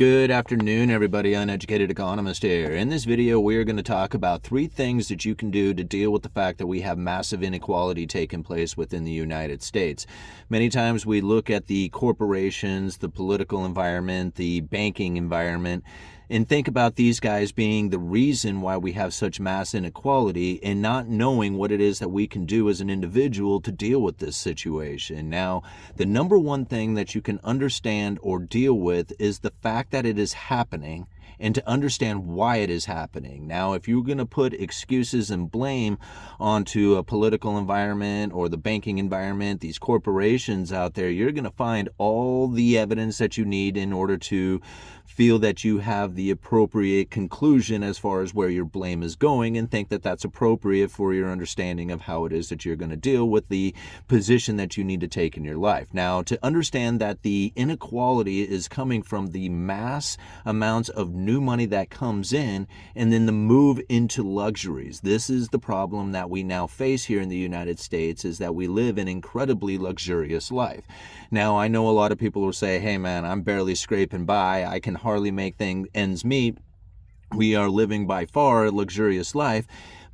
Good afternoon, everybody. Uneducated Economist here. In this video, we are going to talk about 3 things that you can do to deal with the fact that we have massive inequality taking place within the United States. Many times we look at the corporations, the political environment, the banking environment, and think about these guys being the reason why we have such mass inequality and not knowing what it is that we can do as an individual to deal with this situation. Now, the number one thing that you can understand or deal with is the fact that it is happening and to understand why it is happening. Now, if you're going to put excuses and blame onto a political environment or the banking environment, these corporations out there, you're going to find all the evidence that you need in order to feel that you have the appropriate conclusion as far as where your blame is going and think that that's appropriate for your understanding of how it is that you're going to deal with the position that you need to take in your life. Now, to understand that the inequality is coming from the mass amounts of new money that comes in and then the move into luxuries. This is the problem that we now face here in the United States, is that we live an incredibly luxurious life. Now, I know a lot of people will say, hey man, I'm barely scraping by. I can hardly make ends meet. We are living by far a luxurious life.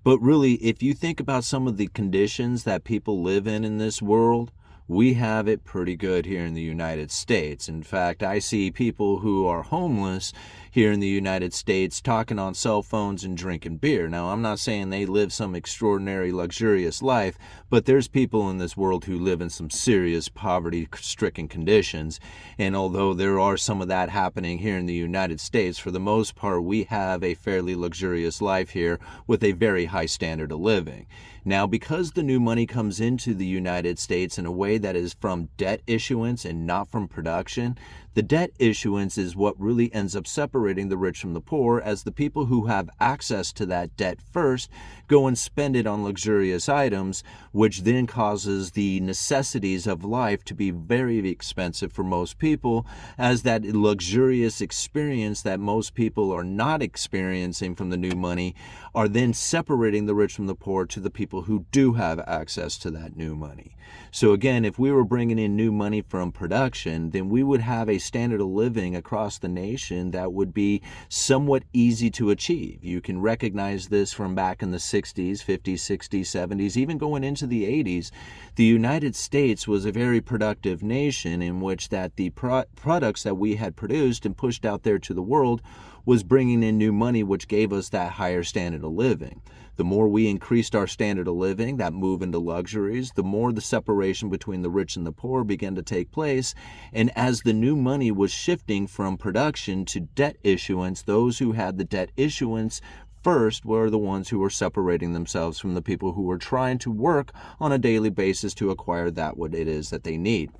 But really, if you think about some of the conditions that people live in this world, we have it pretty good here in the United States. In fact, I see people who are homeless here in the United States talking on cell phones and drinking beer. Now, I'm not saying they live some extraordinary luxurious life, but there's people in this world who live in some serious poverty-stricken conditions. And although there are some of that happening here in the United States, for the most part, we have a fairly luxurious life here with a very high standard of living. Now, because the new money comes into the United States in a way that is from debt issuance and not from production, the debt issuance is what really ends up separating the rich from the poor, as the people who have access to that debt first go and spend it on luxurious items, which then causes the necessities of life to be very expensive for most people, as that luxurious experience that most people are not experiencing from the new money are then separating the rich from the poor to the people who do have access to that new money. So again, if we were bringing in new money from production, then we would have a standard of living across the nation that would be somewhat easy to achieve. You can recognize this from back in the 60s, 50s, 60s, 70s, even going into the 80s. The United States was a very productive nation in which that the products that we had produced and pushed out there to the world was bringing in new money, which gave us that higher standard of living. The more we increased our standard of living, that move into luxuries, the more the separation between the rich and the poor began to take place. And as the new money was shifting from production to debt issuance, those who had the debt issuance first were the ones who were separating themselves from the people who were trying to work on a daily basis to acquire that what it is that they need.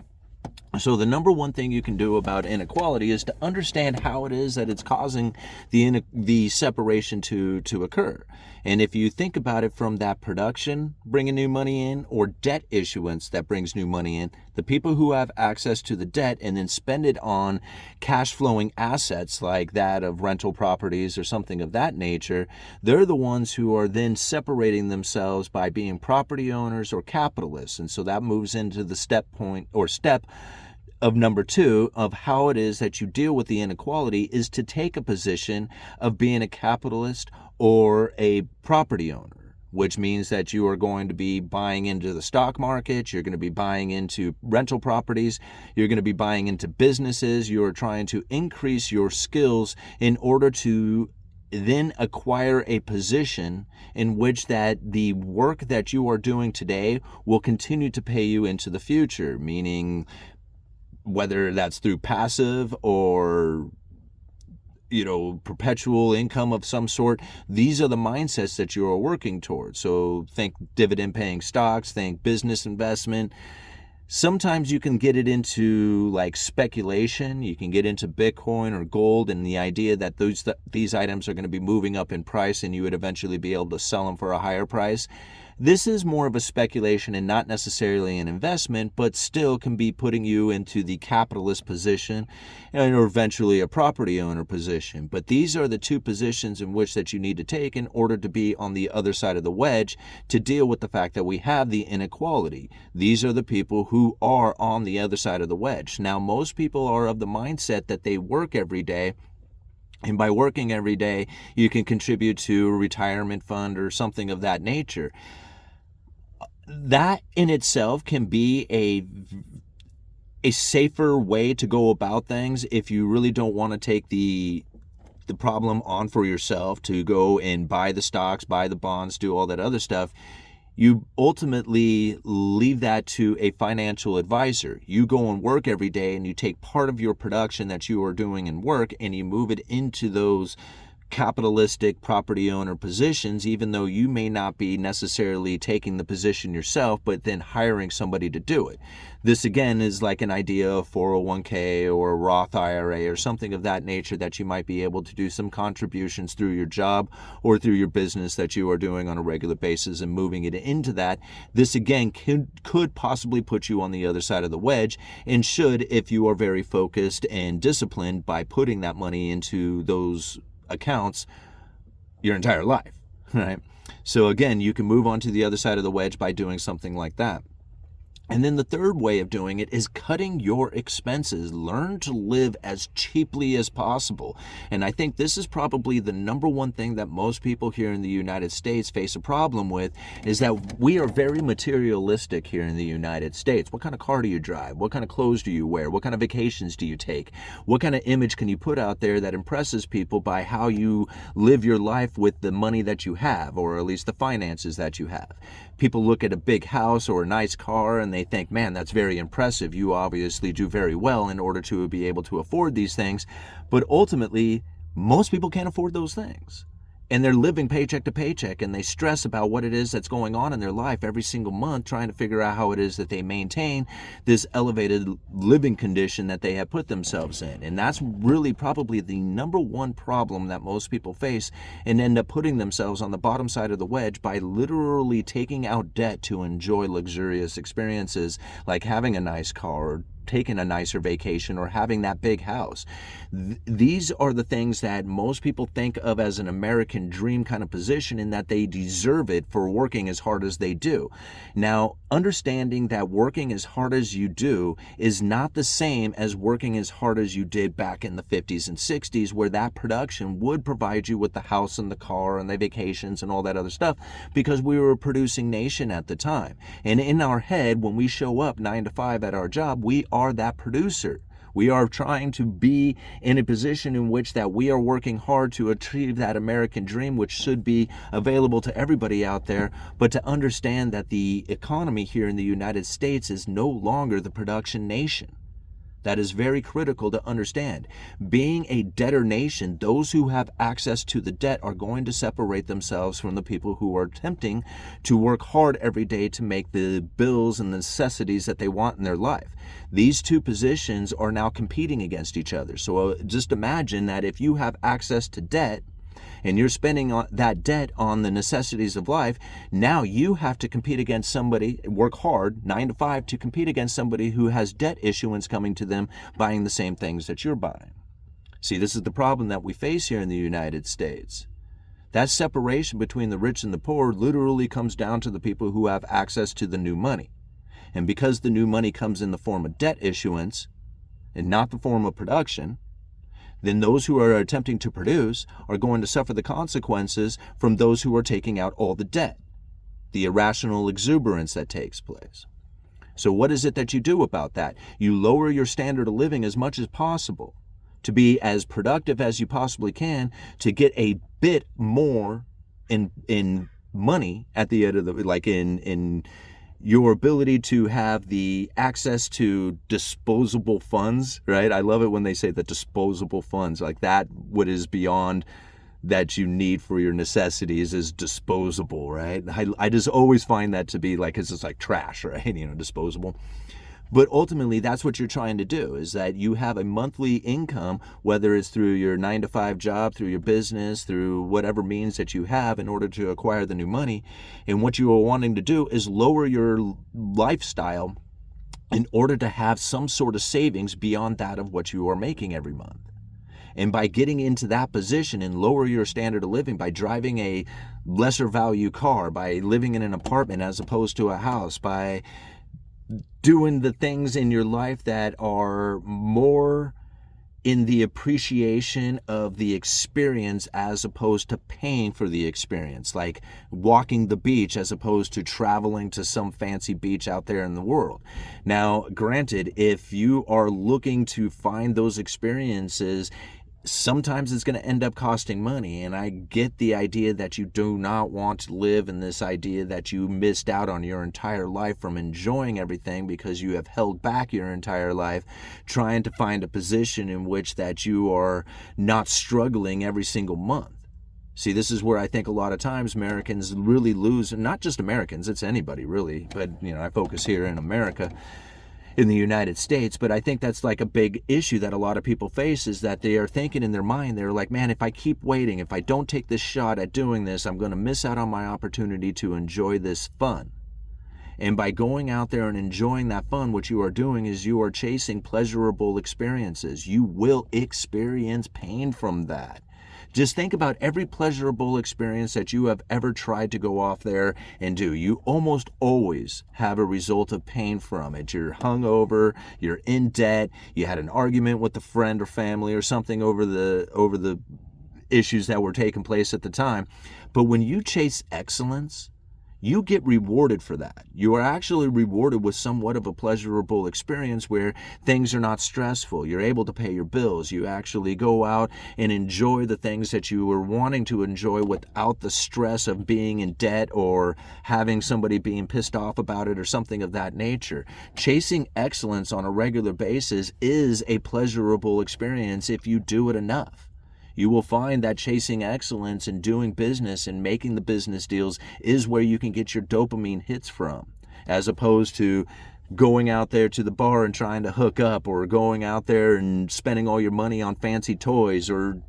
So the number one thing you can do about inequality is to understand how it is that it's causing the separation to occur. And if you think about it from that production bringing new money in or debt issuance that brings new money in, the people who have access to the debt and then spend it on cash flowing assets like that of rental properties or something of that nature, they're the ones who are then separating themselves by being property owners or capitalists. And so that moves into the step of number 2 of how it is that you deal with the inequality is to take a position of being a capitalist or a property owner, which means that you are going to be buying into the stock market, you're going to be buying into rental properties, you're going to be buying into businesses, you are trying to increase your skills in order to then acquire a position in which that the work that you are doing today will continue to pay you into the future, meaning whether that's through passive or perpetual income of some sort, these are the mindsets that you are working towards. So think dividend paying stocks, think business investment. Sometimes you can get it into like speculation. You can get into Bitcoin or gold and the idea that these items are going to be moving up in price and you would eventually be able to sell them for a higher price. This is more of a speculation and not necessarily an investment, but still can be putting you into the capitalist position or eventually a property owner position. But these are the two positions in which that you need to take in order to be on the other side of the wedge to deal with the fact that we have the inequality. These are the people who are on the other side of the wedge. Now, most people are of the mindset that they work every day, and by working every day, you can contribute to a retirement fund or something of that nature. That in itself can be a safer way to go about things if you really don't want to take the problem on for yourself to go and buy the stocks, buy the bonds, do all that other stuff. You ultimately leave that to a financial advisor. You go and work every day and you take part of your production that you are doing in work and you move it into those capitalistic property owner positions, even though you may not be necessarily taking the position yourself, but then hiring somebody to do it. This again is like an idea of 401k or a Roth IRA or something of that nature that you might be able to do some contributions through your job or through your business that you are doing on a regular basis and moving it into that. This again could possibly put you on the other side of the wedge, and should if you are very focused and disciplined by putting that money into those accounts your entire life, right? So again, you can move on to the other side of the wedge by doing something like that. And then the third way of doing it is cutting your expenses. Learn to live as cheaply as possible. And I think this is probably the number one thing that most people here in the United States face a problem with, is that we are very materialistic here in the United States. What kind of car do you drive? What kind of clothes do you wear? What kind of vacations do you take? What kind of image can you put out there that impresses people by how you live your life with the money that you have, or at least the finances that you have? People look at a big house or a nice car and they think, man, that's very impressive. You obviously do very well in order to be able to afford these things. But ultimately, most people can't afford those things. And they're living paycheck to paycheck, and they stress about what it is that's going on in their life every single month, trying to figure out how it is that they maintain this elevated living condition that they have put themselves in. And that's really probably the number one problem that most people face, and end up putting themselves on the bottom side of the wedge by literally taking out debt to enjoy luxurious experiences like having a nice car or taking a nicer vacation or having that big house. These are the things that most people think of as an American dream kind of position, in that they deserve it for working as hard as they do. Now, understanding that working as hard as you do is not the same as working as hard as you did back in the 50s and 60s, where that production would provide you with the house and the car and the vacations and all that other stuff, because we were a producing nation at the time. And in our head, when we show up 9 to 5 at our job, we are that producer. We are trying to be in a position in which that we are working hard to achieve that American dream, which should be available to everybody out there. But to understand that the economy here in the United States is no longer the production nation. That is very critical to understand. Being a debtor nation, those who have access to the debt are going to separate themselves from the people who are attempting to work hard every day to make the bills and the necessities that they want in their life. These two positions are now competing against each other. So just imagine that if you have access to debt, and you're spending that debt on the necessities of life, now you have to compete against somebody, work hard, 9 to 5, to compete against somebody who has debt issuance coming to them, buying the same things that you're buying. See, this is the problem that we face here in the United States. That separation between the rich and the poor literally comes down to the people who have access to the new money. And because the new money comes in the form of debt issuance and not the form of production, then those who are attempting to produce are going to suffer the consequences from those who are taking out all the debt, the irrational exuberance that takes place. So what is it that you do about that? You lower your standard of living as much as possible to be as productive as you possibly can, to get a bit more in money at the end of the, like in your ability to have the access to disposable funds, right? I love it when they say the disposable funds, like that what is beyond that you need for your necessities is disposable, right? I just always find that to be like, it's just like trash, right? Disposable. But ultimately, that's what you're trying to do, is that you have a monthly income, whether it's through your 9-to-5 job, through your business, through whatever means that you have in order to acquire the new money. And what you are wanting to do is lower your lifestyle in order to have some sort of savings beyond that of what you are making every month. And by getting into that position and lower your standard of living, by driving a lesser value car, by living in an apartment as opposed to a house, by doing the things in your life that are more in the appreciation of the experience as opposed to paying for the experience, like walking the beach as opposed to traveling to some fancy beach out there in the world. Now, granted, if you are looking to find those experiences, sometimes it's going to end up costing money, and I get the idea that you do not want to live in this idea that you missed out on your entire life from enjoying everything because you have held back your entire life trying to find a position in which that you are not struggling every single month. See, this is where I think a lot of times Americans really lose, not just Americans, it's anybody really, but I focus here in America, in the United States, but I think that's like a big issue that a lot of people face, is that they are thinking in their mind, they're like, man, if I keep waiting, if I don't take this shot at doing this, I'm going to miss out on my opportunity to enjoy this fun. And by going out there and enjoying that fun, what you are doing is you are chasing pleasurable experiences. You will experience pain from that. Just think about every pleasurable experience that you have ever tried to go off there and do. You almost always have a result of pain from it. You're hungover, you're in debt, you had an argument with a friend or family or something over the issues that were taking place at the time. But when you chase excellence, you get rewarded for that. You are actually rewarded with somewhat of a pleasurable experience where things are not stressful. You're able to pay your bills. You actually go out and enjoy the things that you were wanting to enjoy without the stress of being in debt or having somebody being pissed off about it or something of that nature. Chasing excellence on a regular basis is a pleasurable experience if you do it enough. You will find that chasing excellence and doing business and making the business deals is where you can get your dopamine hits from, as opposed to going out there to the bar and trying to hook up, or going out there and spending all your money on fancy toys or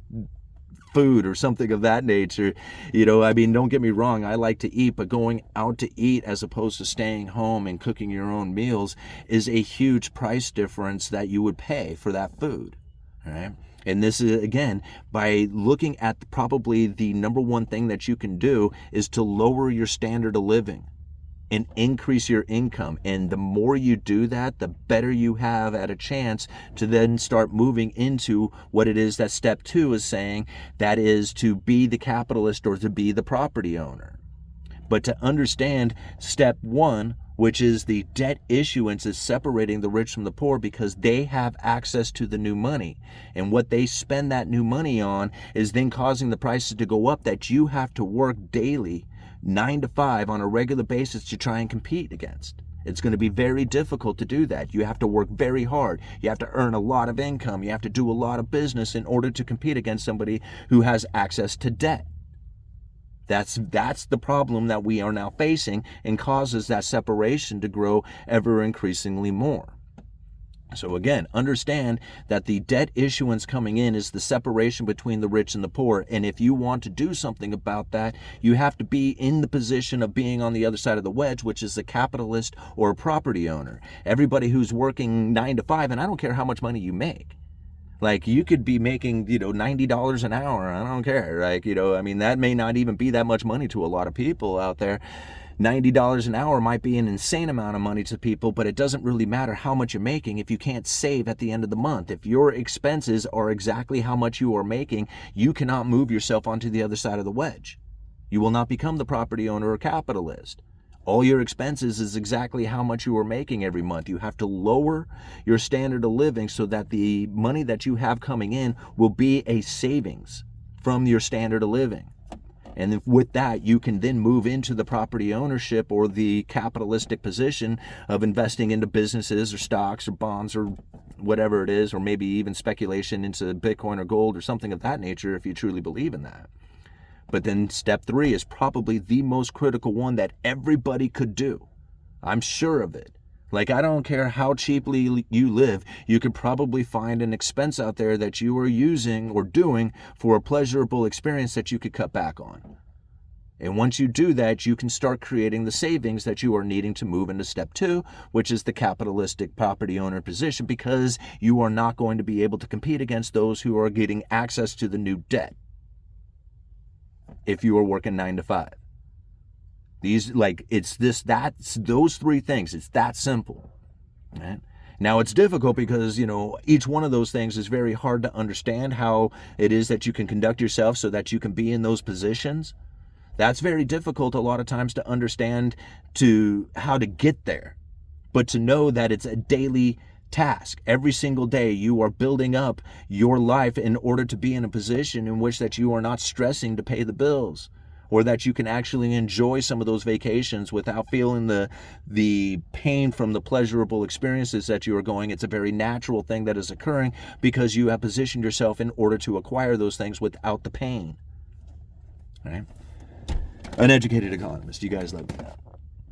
food or something of that nature. Don't get me wrong, I like to eat, but going out to eat as opposed to staying home and cooking your own meals is a huge price difference that you would pay for that food, all right? And this is, again, by looking at probably the number one thing that you can do is to lower your standard of living and increase your income. And the more you do that, the better you have at a chance to then start moving into what it is that step 2 is saying, that is to be the capitalist or to be the property owner. But to understand step 1, which is the debt issuance, is separating the rich from the poor because they have access to the new money. And what they spend that new money on is then causing the prices to go up that you have to work daily, 9 to 5 on a regular basis to try and compete against. It's going to be very difficult to do that. You have to work very hard. You have to earn a lot of income. You have to do a lot of business in order to compete against somebody who has access to debt. That's the problem that we are now facing, and causes that separation to grow ever increasingly more. So again, understand that the debt issuance coming in is the separation between the rich and the poor. And if you want to do something about that, you have to be in the position of being on the other side of the wedge, which is a capitalist or a property owner. Everybody who's working 9 to 5, and I don't care how much money you make. Like, you could be making, $90 an hour. I don't care. That may not even be that much money to a lot of people out there. $90 an hour might be an insane amount of money to people, but it doesn't really matter how much you're making if you can't save at the end of the month. If your expenses are exactly how much you are making, you cannot move yourself onto the other side of the wedge. You will not become the property owner or capitalist. All your expenses is exactly how much you are making every month. You have to lower your standard of living so that the money that you have coming in will be a savings from your standard of living. And with that, you can then move into the property ownership or the capitalistic position of investing into businesses or stocks or bonds or whatever it is, or maybe even speculation into Bitcoin or gold or something of that nature if you truly believe in that. But then step 3 is probably the most critical one that everybody could do. I'm sure of it. Like, I don't care how cheaply you live, you could probably find an expense out there that you are using or doing for a pleasurable experience that you could cut back on. And once you do that, you can start creating the savings that you are needing to move into step 2, which is the capitalistic property owner position, because you are not going to be able to compete against those who are getting access to the new debt if you are working 9 to 5. Those three things. It's that simple. Right? Now, it's difficult because, each one of those things is very hard to understand how it is that you can conduct yourself so that you can be in those positions. That's very difficult a lot of times to understand how to get there. But to know that it's a daily task. Every single day you are building up your life in order to be in a position in which that you are not stressing to pay the bills, or that you can actually enjoy some of those vacations without feeling the pain from the pleasurable experiences that you are going. It's a very natural thing that is occurring because you have positioned yourself in order to acquire those things without the pain. Right? Uneducated Economist. You guys let me know.